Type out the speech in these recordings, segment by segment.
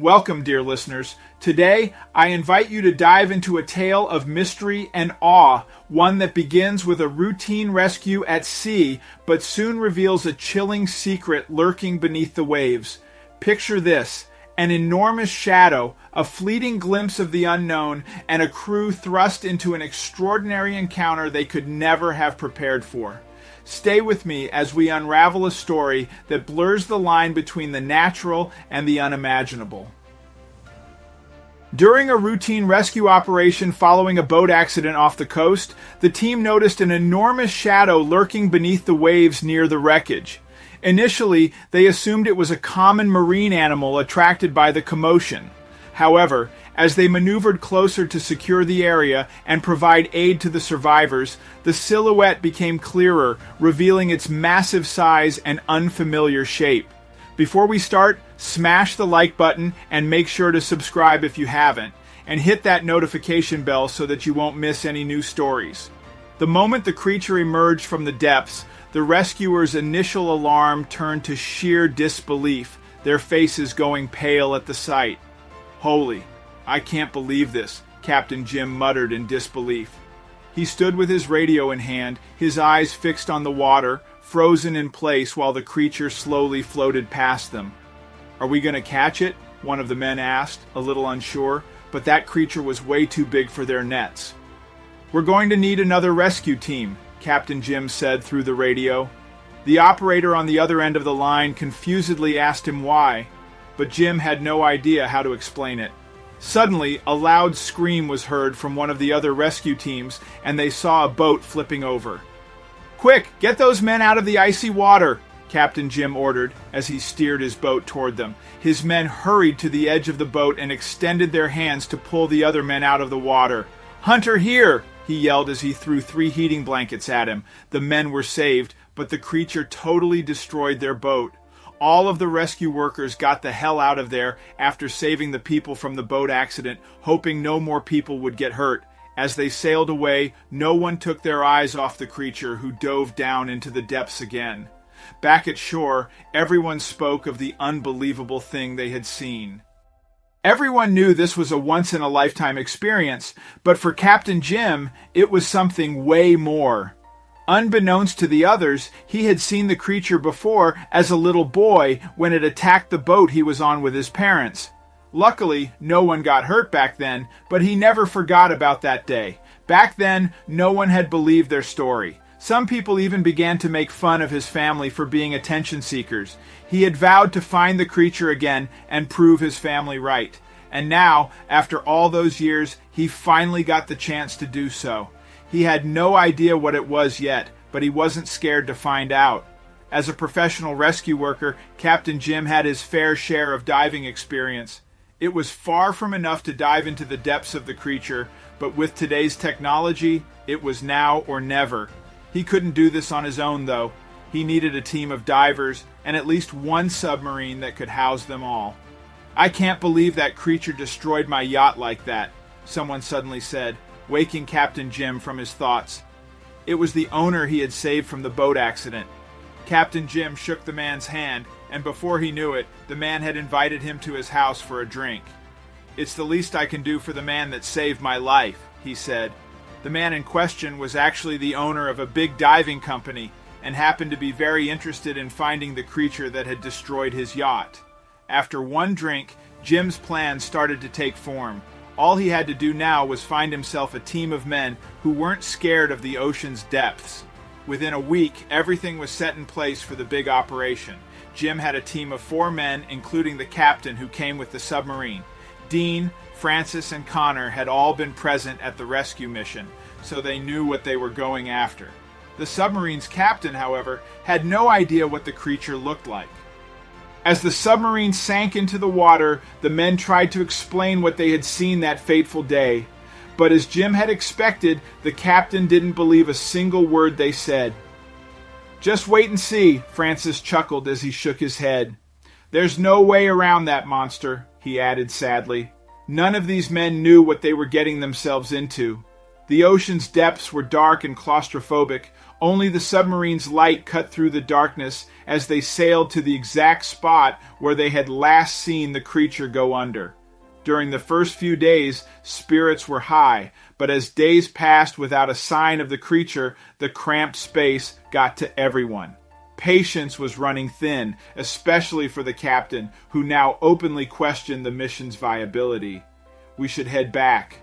Welcome, dear listeners. Today, I invite you to dive into a tale of mystery and awe, one that begins with a routine rescue at sea, but soon reveals a chilling secret lurking beneath the waves. Picture this: an enormous shadow, a fleeting glimpse of the unknown, and a crew thrust into an extraordinary encounter they could never have prepared for. Stay with me as we unravel a story that blurs the line between the natural and the unimaginable. During a routine rescue operation following a boat accident off the coast, the team noticed an enormous shadow lurking beneath the waves near the wreckage. Initially, they assumed it was a common marine animal attracted by the commotion. However, as they maneuvered closer to secure the area and provide aid to the survivors, the silhouette became clearer, revealing its massive size and unfamiliar shape. Before we start, smash the like button and make sure to subscribe if you haven't, and hit that notification bell so that you won't miss any new stories. The moment the creature emerged from the depths, the rescuers' initial alarm turned to sheer disbelief, their faces going pale at the sight. "Holy, I can't believe this," Captain Jim muttered in disbelief. He stood with his radio in hand, his eyes fixed on the water, frozen in place while the creature slowly floated past them. "Are we going to catch it?" one of the men asked, a little unsure, but that creature was way too big for their nets. "We're going to need another rescue team," Captain Jim said through the radio. The operator on the other end of the line confusedly asked him why, but Jim had no idea how to explain it. Suddenly, a loud scream was heard from one of the other rescue teams, and they saw a boat flipping over. "Quick, get those men out of the icy water," Captain Jim ordered as he steered his boat toward them. His men hurried to the edge of the boat and extended their hands to pull the other men out of the water. "Hunter, here!" he yelled as he threw 3 heating blankets at him. The men were saved, but the creature totally destroyed their boat. All of the rescue workers got the hell out of there after saving the people from the boat accident, hoping no more people would get hurt. As they sailed away, no one took their eyes off the creature, who dove down into the depths again. Back at shore, everyone spoke of the unbelievable thing they had seen. Everyone knew this was a once-in-a-lifetime experience, but for Captain Jim, it was something way more. Unbeknownst to the others, he had seen the creature before as a little boy when it attacked the boat he was on with his parents. Luckily, no one got hurt back then, but he never forgot about that day. Back then, no one had believed their story. Some people even began to make fun of his family for being attention seekers. He had vowed to find the creature again and prove his family right. And now, after all those years, he finally got the chance to do so. He had no idea what it was yet, but he wasn't scared to find out. As a professional rescue worker, Captain Jim had his fair share of diving experience. It was far from enough to dive into the depths of the creature, but with today's technology, it was now or never. He couldn't do this on his own, though. He needed a team of divers and at least one submarine that could house them all. "I can't believe that creature destroyed my yacht like that," someone suddenly said, waking Captain Jim from his thoughts. It was the owner he had saved from the boat accident. Captain Jim shook the man's hand, and before he knew it, the man had invited him to his house for a drink. "It's the least I can do for the man that saved my life," he said. The man in question was actually the owner of a big diving company and happened to be very interested in finding the creature that had destroyed his yacht. After one drink, Jim's plan started to take form. All he had to do now was find himself a team of men who weren't scared of the ocean's depths. Within a week, everything was set in place for the big operation. Jim had a team of 4 men, including the captain who came with the submarine. Dean, Francis, and Connor had all been present at the rescue mission, so they knew what they were going after. The submarine's captain, however, had no idea what the creature looked like. As the submarine sank into the water, the men tried to explain what they had seen that fateful day. But as Jim had expected, the captain didn't believe a single word they said. "Just wait and see," Francis chuckled as he shook his head. "There's no way around that monster," he added sadly. None of these men knew what they were getting themselves into. The ocean's depths were dark and claustrophobic. Only the submarine's light cut through the darkness as they sailed to the exact spot where they had last seen the creature go under. During the first few days, spirits were high, but as days passed without a sign of the creature, the cramped space got to everyone. Patience was running thin, especially for the captain, who now openly questioned the mission's viability. We should head back.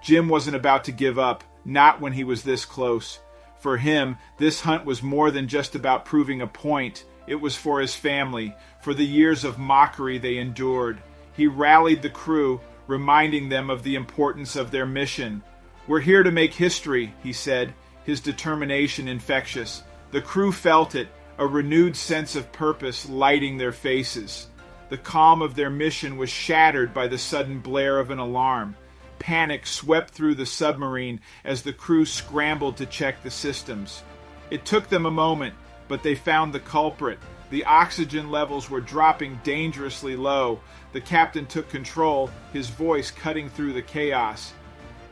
Jim wasn't about to give up, not when he was this close. For him, this hunt was more than just about proving a point. It was for his family, for the years of mockery they endured. He rallied the crew, reminding them of the importance of their mission. "We're here to make history," he said, his determination infectious. The crew felt it, a renewed sense of purpose lighting their faces. The calm of their mission was shattered by the sudden blare of an alarm. Panic swept through the submarine as the crew scrambled to check the systems. It took them a moment, but they found the culprit. The oxygen levels were dropping dangerously low. The captain took control, his voice cutting through the chaos.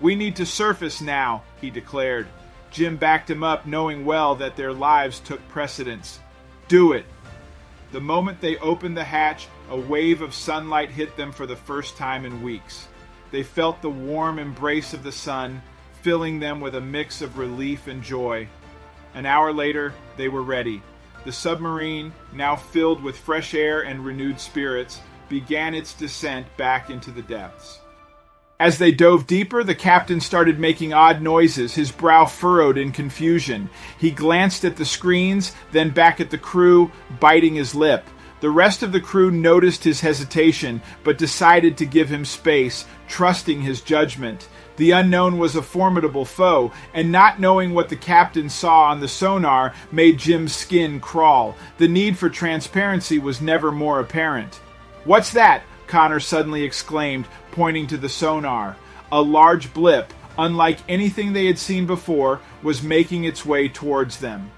"We need to surface now," he declared. Jim backed him up, knowing well that their lives took precedence. "Do it." The moment they opened the hatch, a wave of sunlight hit them for the first time in weeks. They felt the warm embrace of the sun, filling them with a mix of relief and joy. An hour later, they were ready. The submarine, now filled with fresh air and renewed spirits, began its descent back into the depths. As they dove deeper, the captain started making odd noises, his brow furrowed in confusion. He glanced at the screens, then back at the crew, biting his lip. The rest of the crew noticed his hesitation, but decided to give him space, trusting his judgment. The unknown was a formidable foe, and not knowing what the captain saw on the sonar made Jim's skin crawl. The need for transparency was never more apparent. "What's that?" Connor suddenly exclaimed, pointing to the sonar. A large blip, unlike anything they had seen before, was making its way towards them.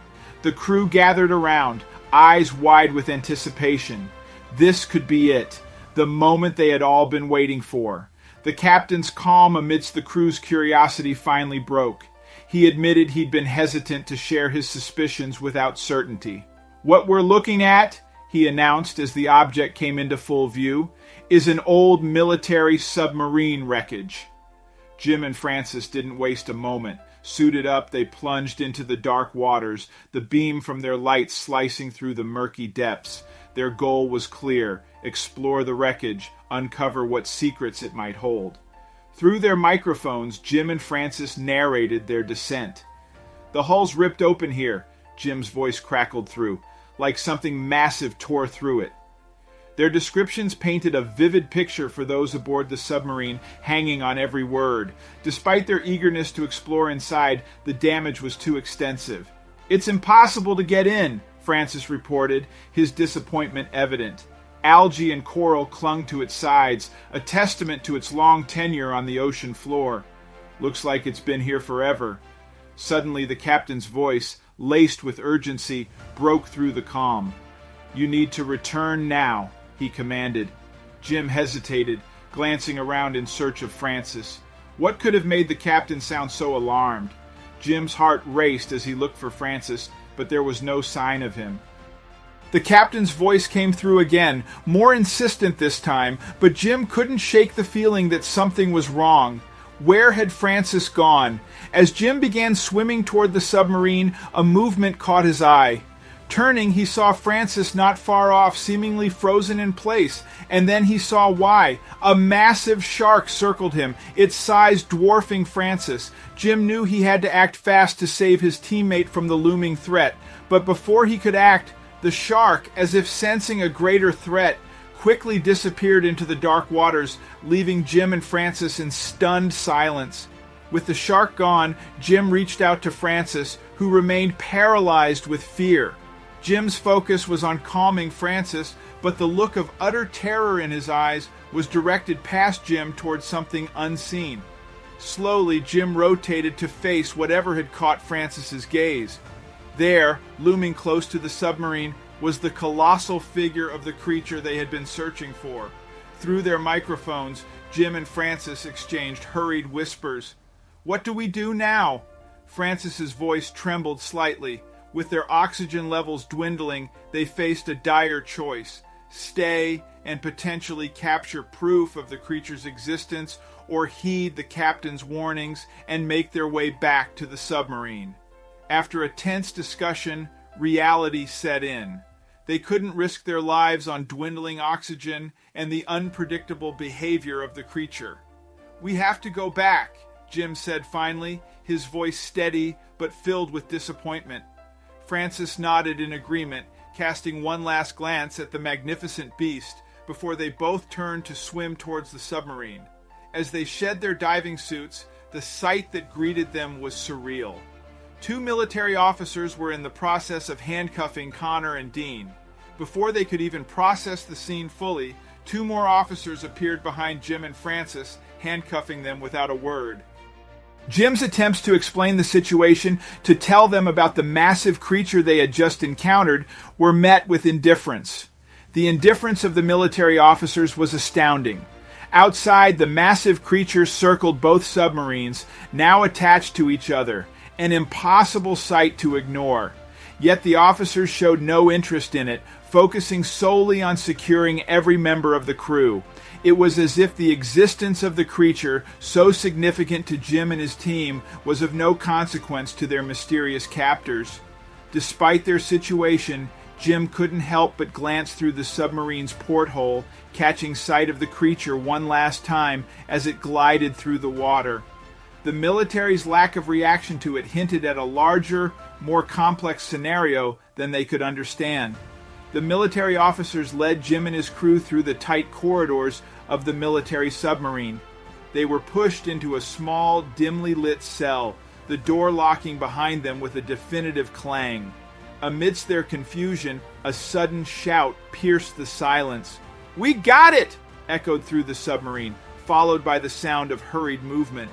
The crew gathered around, eyes wide with anticipation. This could be it, the moment they had all been waiting for. The captain's calm amidst the crew's curiosity finally broke. He admitted he'd been hesitant to share his suspicions without certainty. "What we're looking at," he announced as the object came into full view, "is an old military submarine wreckage." Jim and Francis didn't waste a moment. Suited up, they plunged into the dark waters, the beam from their lights slicing through the murky depths. Their goal was clear: explore the wreckage, uncover what secrets it might hold. Through their microphones, Jim and Francis narrated their descent. "The hull's ripped open here," Jim's voice crackled through, like something massive tore through it. Their descriptions painted a vivid picture for those aboard the submarine, hanging on every word. Despite their eagerness to explore inside, the damage was too extensive. "It's impossible to get in," Francis reported, his disappointment evident. Algae and coral clung to its sides, a testament to its long tenure on the ocean floor. "Looks like it's been here forever." Suddenly the captain's voice, laced with urgency, broke through the calm. "You need to return now," he commanded. Jim hesitated, glancing around in search of Francis. What could have made the captain sound so alarmed? Jim's heart raced as he looked for Francis, but there was no sign of him. The captain's voice came through again, more insistent this time, but Jim couldn't shake the feeling that something was wrong. Where had Francis gone? As Jim began swimming toward the submarine, a movement caught his eye. Turning, he saw Francis not far off, seemingly frozen in place, and then he saw why. A massive shark circled him, its size dwarfing Francis. Jim knew he had to act fast to save his teammate from the looming threat, but before he could act, the shark, as if sensing a greater threat, quickly disappeared into the dark waters, leaving Jim and Francis in stunned silence. With the shark gone, Jim reached out to Francis, who remained paralyzed with fear. Jim's focus was on calming Francis, but the look of utter terror in his eyes was directed past Jim towards something unseen. Slowly, Jim rotated to face whatever had caught Francis's gaze. There, looming close to the submarine, was the colossal figure of the creature they had been searching for. Through their microphones, Jim and Francis exchanged hurried whispers. "What do we do now?" Francis's voice trembled slightly. With their oxygen levels dwindling, they faced a dire choice: stay and potentially capture proof of the creature's existence, or heed the captain's warnings and make their way back to the submarine. After a tense discussion, reality set in. They couldn't risk their lives on dwindling oxygen and the unpredictable behavior of the creature. "We have to go back," Jim said finally, his voice steady but filled with disappointment. Francis nodded in agreement, casting one last glance at the magnificent beast before they both turned to swim towards the submarine. As they shed their diving suits, the sight that greeted them was surreal. 2 military officers were in the process of handcuffing Connor and Dean. Before they could even process the scene fully, 2 more officers appeared behind Jim and Francis, handcuffing them without a word. Jim's attempts to explain the situation, to tell them about the massive creature they had just encountered, were met with indifference. The indifference of the military officers was astounding. Outside, the massive creature circled both submarines, now attached to each other, an impossible sight to ignore. Yet the officers showed no interest in it, focusing solely on securing every member of the crew. It was as if the existence of the creature, so significant to Jim and his team, was of no consequence to their mysterious captors. Despite their situation, Jim couldn't help but glance through the submarine's porthole, catching sight of the creature one last time as it glided through the water. The military's lack of reaction to it hinted at a larger, more complex scenario than they could understand. The military officers led Jim and his crew through the tight corridors of the military submarine. They were pushed into a small, dimly lit cell, the door locking behind them with a definitive clang. Amidst their confusion, a sudden shout pierced the silence. "We got it!" echoed through the submarine, followed by the sound of hurried movement.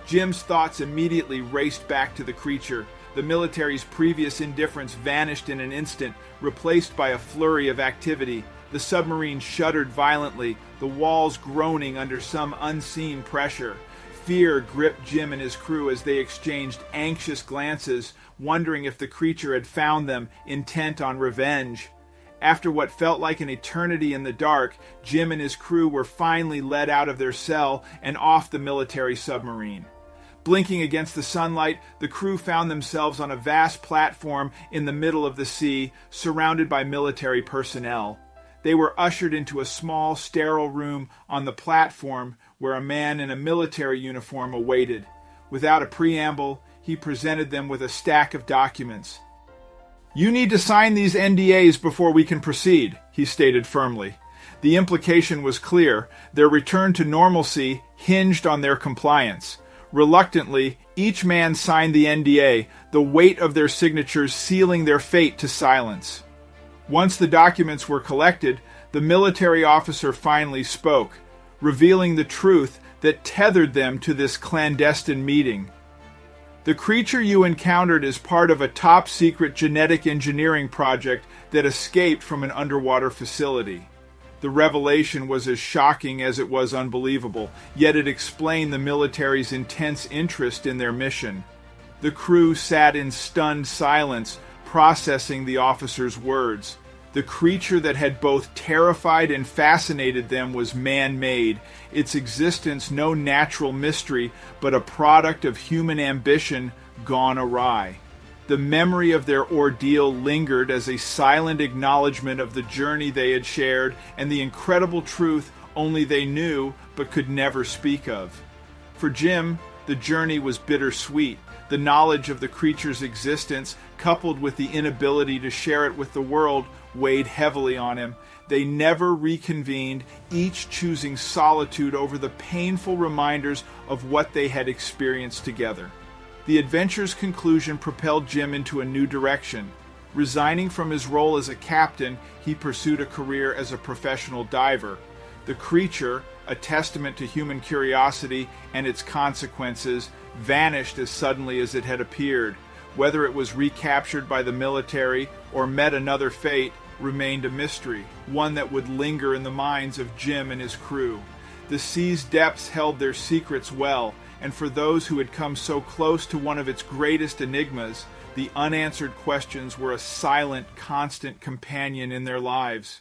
Jim's thoughts immediately raced back to the creature. The military's previous indifference vanished in an instant, replaced by a flurry of activity. The submarine shuddered violently, the walls groaning under some unseen pressure. Fear gripped Jim and his crew as they exchanged anxious glances, wondering if the creature had found them, intent on revenge. After what felt like an eternity in the dark, Jim and his crew were finally led out of their cell and off the military submarine. Blinking against the sunlight, the crew found themselves on a vast platform in the middle of the sea, surrounded by military personnel. They were ushered into a small, sterile room on the platform where a man in a military uniform awaited. Without a preamble, he presented them with a stack of documents. "You need to sign these NDAs before we can proceed," he stated firmly. The implication was clear. Their return to normalcy hinged on their compliance. Reluctantly, each man signed the NDA, the weight of their signatures sealing their fate to silence. Once the documents were collected, the military officer finally spoke, revealing the truth that tethered them to this clandestine meeting. "The creature you encountered is part of a top-secret genetic engineering project that escaped from an underwater facility." The revelation was as shocking as it was unbelievable, yet it explained the military's intense interest in their mission. The crew sat in stunned silence, processing the officer's words. The creature that had both terrified and fascinated them was man-made, its existence no natural mystery, but a product of human ambition gone awry. The memory of their ordeal lingered as a silent acknowledgement of the journey they had shared and the incredible truth only they knew but could never speak of. For Jim, the journey was bittersweet. The knowledge of the creature's existence, coupled with the inability to share it with the world, weighed heavily on him. They never reconvened, each choosing solitude over the painful reminders of what they had experienced together. The adventure's conclusion propelled Jim into a new direction. Resigning from his role as a captain, he pursued a career as a professional diver. The creature, a testament to human curiosity and its consequences, vanished as suddenly as it had appeared. Whether it was recaptured by the military or met another fate remained a mystery, one that would linger in the minds of Jim and his crew. The sea's depths held their secrets well, and for those who had come so close to one of its greatest enigmas, the unanswered questions were a silent, constant companion in their lives.